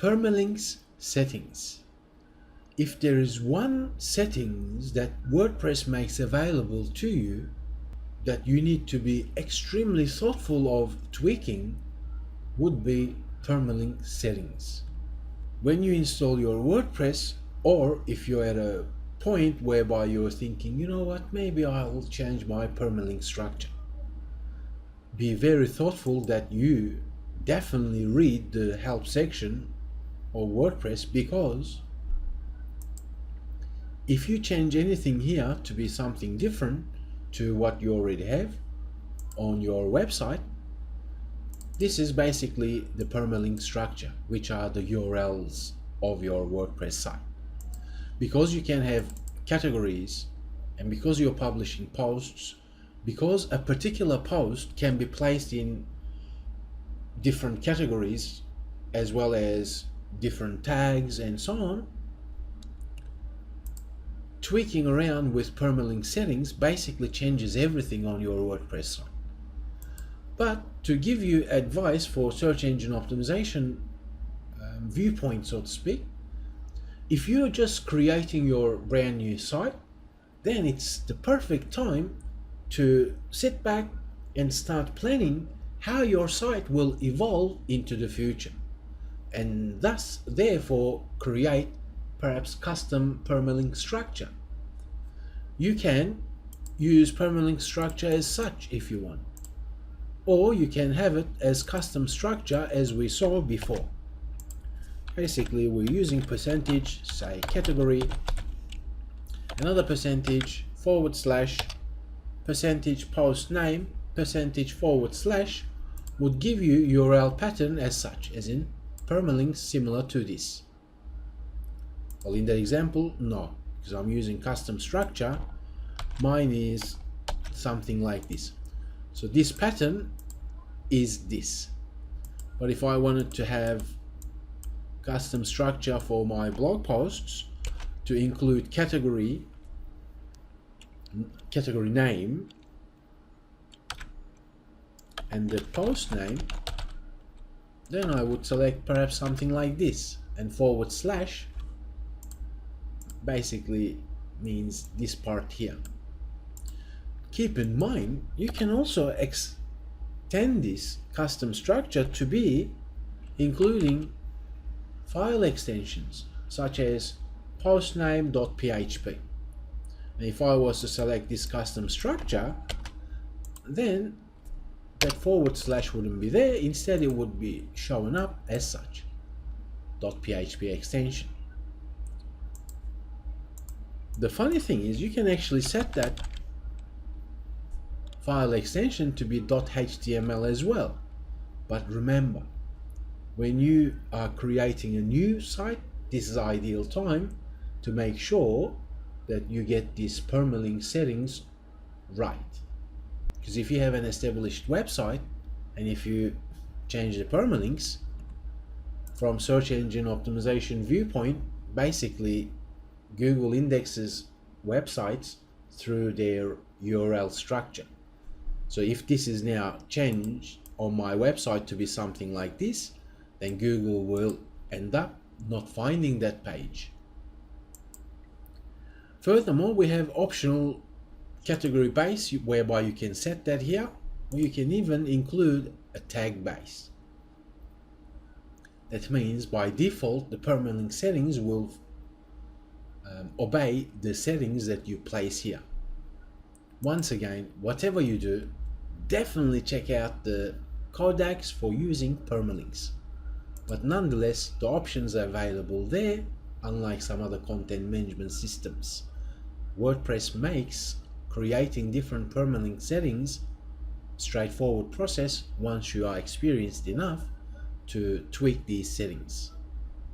Permalinks settings. If there is one settings that WordPress makes available to you that you need to be extremely thoughtful of tweaking, would be permalink settings. When you install your WordPress, or if you're at a point whereby you're thinking, you know what, maybe I'll change my permalink structure, be very thoughtful that you definitely read the help section of WordPress, because if you change anything here to be something different to what you already have on your website, this is basically the permalink structure, which are the URLs of your WordPress site. Because you can have categories, and because you're publishing posts, because a particular post can be placed in different categories as well as different tags and so on, tweaking around with permalink settings basically changes everything on your WordPress site. But to give you advice for search engine optimization viewpoint, so to speak, if you're just creating your brand new site, then it's the perfect time to sit back and start planning how your site will evolve into the future, and thus therefore create perhaps custom permalink structure. You can use permalink structure as such if you want, or you can have it as custom structure as we saw before. Basically we're using percentage, say category, another percentage, / percentage post name, percentage / would give you URL pattern as such, as in permalinks similar to this. Well, in that example, no, because I'm using custom structure. Mine is something like this. So this pattern is this. But if I wanted to have custom structure for my blog posts to include category name and the post name, then I would select perhaps something like this, and / basically means this part here. Keep in mind, you can also extend this custom structure to be including file extensions such as postname.php. And if I was to select this custom structure, then that / wouldn't be there. Instead it would be showing up as such, .php extension. The funny thing is you can actually set that file extension to be .html as well. But remember, when you are creating a new site, this is the ideal time to make sure that you get these permalink settings right. Because if you have an established website and if you change the permalinks from search engine optimization viewpoint, basically Google indexes websites through their URL structure. So if this is now changed on my website to be something like this, then Google will end up not finding that page. Furthermore, we have optional category base, whereby you can set that here, or you can even include a tag base. That means by default the permalink settings will obey the settings that you place here. Once again, whatever you do, definitely check out the codecs for using permalinks. But nonetheless, the options are available there, unlike some other content management systems. WordPress makes creating different permalink settings straightforward process once you are experienced enough to tweak these settings.